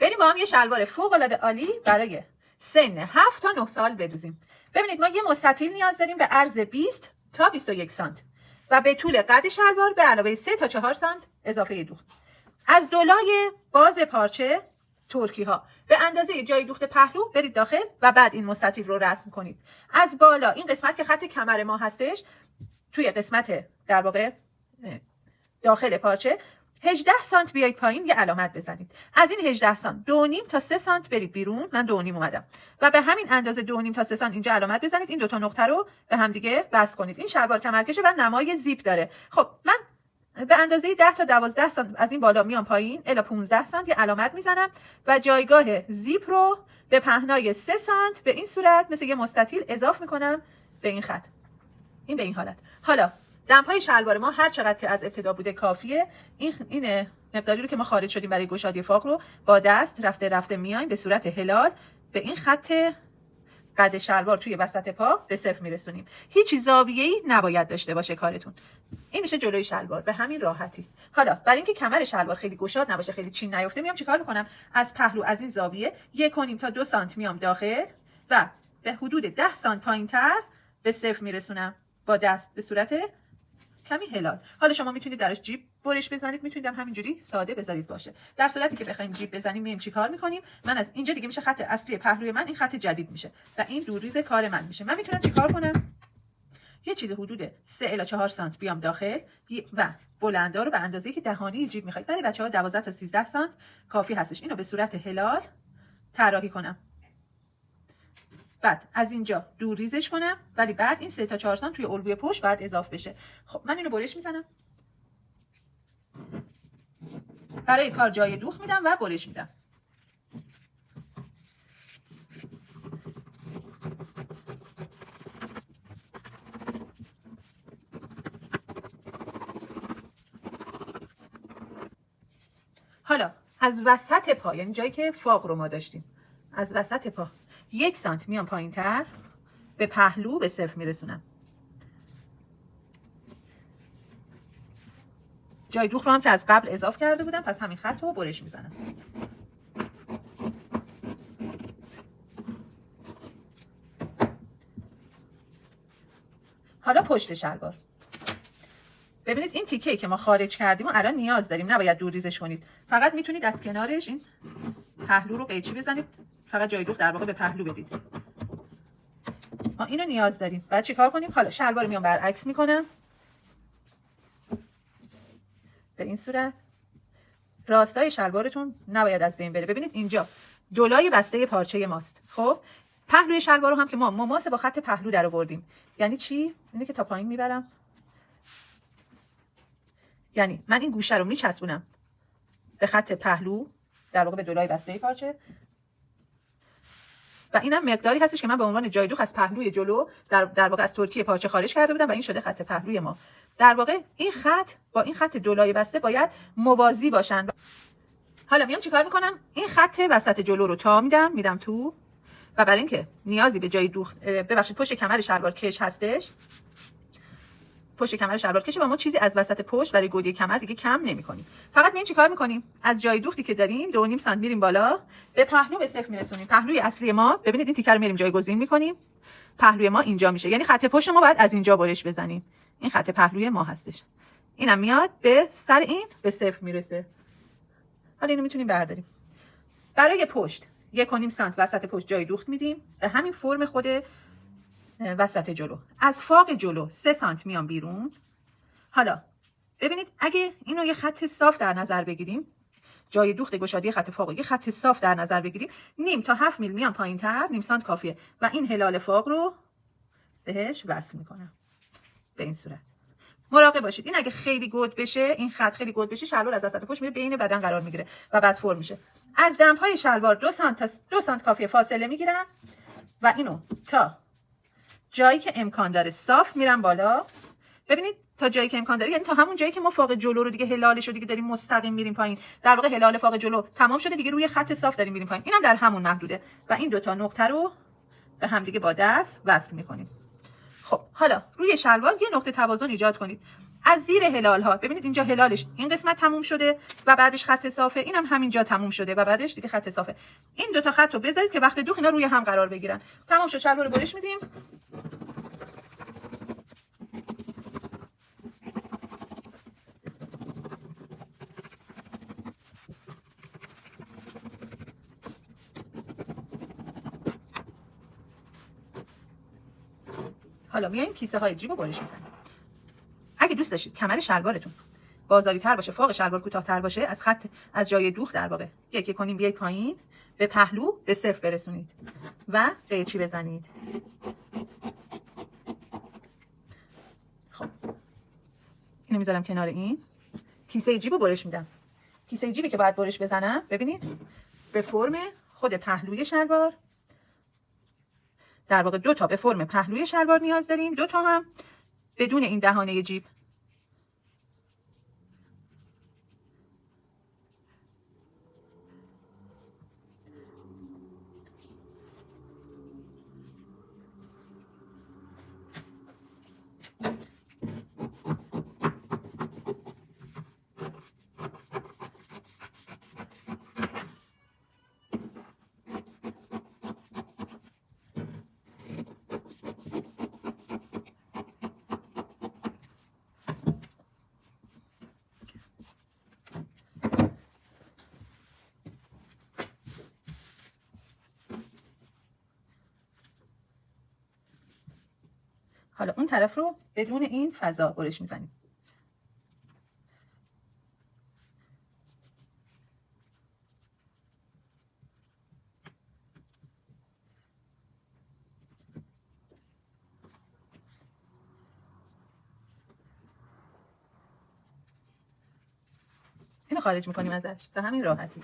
بریم با هم یه شلوار فوق العاده عالی برای سن 7 تا 9 سال بدوزیم. ببینید ما یه مستطیل نیاز داریم به عرض 20 تا 21 سانت و به طول قد شلوار به علاوه 3 تا 4 سانت اضافه دوخت. از دولای باز پارچه ترکی ها به اندازه جای دوخت پهلو برید داخل و بعد این مستطیل رو رسم کنید. از بالا این قسمت که خط کمر ما هستش توی قسمت در واقع داخل پارچه 18 سانت بیایید پایین یه علامت بزنید. از این 18 سانت 2.5 تا 3 سانت برید بیرون. من 2.5 اومدم و به همین اندازه 2.5 تا 3 سانت اینجا علامت بزنید. این دو تا نقطه رو به هم دیگه وصل کنید. این شلوار کمرکشه و نمای زیپ داره. خب من به اندازه 10 تا 12 سانت از این بالا میام پایین الی 15 سانت یه علامت میزنم و جایگاه زیپ رو به پهنای 3 سانت به این صورت مثل یه مستطیل اضافه میکنم به این خط. این به این حالت. حالا دمپای شلوار ما هر چقدر که از ابتدا بوده کافیه. این مقداری رو که ما خارج شدیم برای گشادی فاق رو با دست رفته رفته میایم به صورت هلال به این خط قد شلوار توی وسط پا به صفر میرسونیم. هیچ زاویه‌ای نباید داشته باشه کارتون. این میشه جلوی شلوار به همین راحتی. حالا برای اینکه کمر شلوار خیلی گشاد نباشه خیلی چین نیفته میام چیکار میکنم؟ از پهلو از این زاویه 1.5 تا 2 سانت میام داخل و به حدود 10 سانت پایینتر به صفر میرسونم با دست به صورت کمی هلال. حالا شما میتونید درش جیب برش بزنید، میتونید هم همینجوری ساده بذارید باشه. در صورتی که بخوایم جیب بزنیم میایم چیکار میکنیم؟ من از اینجا دیگه میشه خط اصلی پهلوی من، این خط جدید میشه و این دوریز کار من میشه. من میتونم چیکار کنم؟ یه چیز حدود 3 الی 4 سانت بیام داخل و بلندا رو به اندازه‌ای که دهانه جیب میخواید برای بچه‌ها 12 تا 13 سانت کافی هستش. اینو به صورت هلال طراحی کنم. بعد از اینجا دور ریزش کنم ولی بعد این 3 تا 4 سانت توی الگوی پشت بعد اضافه بشه. خب من اینو برش میزنم. برای کار جای دوخت میدم و برش میدم. حالا از وسط پا یعنی جایی که فاق رو ما داشتیم از وسط پا 1 سانت میام پایین تر به پهلو به صفر میرسونم. جای دوخت رو هم که از قبل اضافه کرده بودم پس همین خط رو برش میزنم. حالا پشت شلوار ببینید این تیکه‌ای که ما خارج کردیم و الان نیاز داریم نباید دور ریزش کنید. فقط میتونید از کنارش این پهلو رو قیچی بزنید. فقط جای دوخت در واقع به پهلو بدید. ما اینو نیاز داریم. بعد چیکار کنیم؟ حالا شلوار میام برعکس میکنم. به این صورت راستای شلوارتون نباید از بین بره. ببینید اینجا دولای بسته پارچه ماست. خب پهلوی شلوار رو هم که ما مماس با خط پهلو در آوردیم. یعنی چی؟ اینه که تا پایین میبرم. یعنی من این گوشه رو میچسبونم به خط پهلو در واقع به دولای بسته پارچه و اینم مقداری هستش که من به عنوان جای دوخت از پهلوی جلو در واقع از ترکیه پارچه خارج کرده بودم و این شده خط پهلوی ما. در واقع این خط با این خط دولای بسته باید موازی باشن. حالا میام چیکار میکنم؟ این خط وسط جلو رو تا میدم تو و برای اینکه نیازی به جای دوخت ببخشید پشت کمر شلوار کش هستش. پشت کمر شلوار کشه و ما چیزی از وسط پشت برای گودی کمر دیگه کم نمی‌کنیم. فقط می‌ایم چیکار می‌کنیم؟ از جای دوختی که داریم 2.5 سانت میریم بالا به پهلو به صفر میرسونیم. پهلوی اصلی ما ببینید این تیکر رو میریم جایگزین می‌کنیم. پهلوی ما اینجا میشه. یعنی خط پشت ما باید از اینجا برش بزنیم. این خط پهلوی ما هستش. اینم میاد به سر این به صفر میرسه. حالا اینو میتونیم برداریم. برای پشت 1.5 سانت وسط پشت جای دوخت میدیم به همین فرم خود وسط جلو. از فاق جلو 3 سانت میام بیرون. حالا ببینید اگه اینو یه خط صاف در نظر بگیریم جای دوخت گشادی خط فاق یه خط صاف در نظر بگیریم 0.5 تا 7 میل میام پایینتر 0.5 سانت کافیه و این هلال فاق رو بهش وصل میکنم به این صورت. مراقب باشید این اگه خیلی گود بشه این خط خیلی گود بشه شلوار از وسط پشت میره بین بدن قرار میگیره و بعد فرم میشه. از دمپای شلوار 2 سانت کافیه فاصله میگیرم و اینو تا جایی که امکان داره صاف میرم بالا. ببینید تا جایی که امکان داره یعنی تا همون جایی که ما فاق جلو رو دیگه هلالش رو دیگه داریم مستقیم میریم پایین در واقع هلال فاق جلو تمام شده دیگه روی خط صاف داریم میریم پایین. اینم در همون محدوده و این دو تا نقطه رو به هم دیگه با دست وصل میکنیم. خب حالا روی شلوار یه نقطه توازن ایجاد کنید. از زیر هلال ها ببینید اینجا هلالش این قسمت تموم شده و بعدش خط صافه، اینم همینجا تموم شده و بعدش دیگه خط صافه. این دو تا خط رو بذارید که وقت دوخ اینا روی هم قرار بگیرن. تمام شد. شلوار رو برش میدیم. حالا میایم کیسه های جیب رو برش میزنیم. اگه دوست داشتید کمر شلوارتون بازاری تر باشه، فوق شلوار کوتاه‌تر باشه، از جای دوخ در واقع یکی کنیم بیاید پایین، به پهلو به صفر برسونید و قیچی بزنید. خب اینو میذارم کنار. این کیسه جیب رو برش میدم. کیسه جیبی که باید برش بزنم ببینید به فرم خود پهلوی شلوار، در واقع 2 تا به فرم پهلوی شلوار نیاز داریم، 2 تا هم بدون این دهانه جیب. حالا اون طرف رو بدون این فضا برش میزنیم. اینو خارج میکنیم ازش به همین راحتی.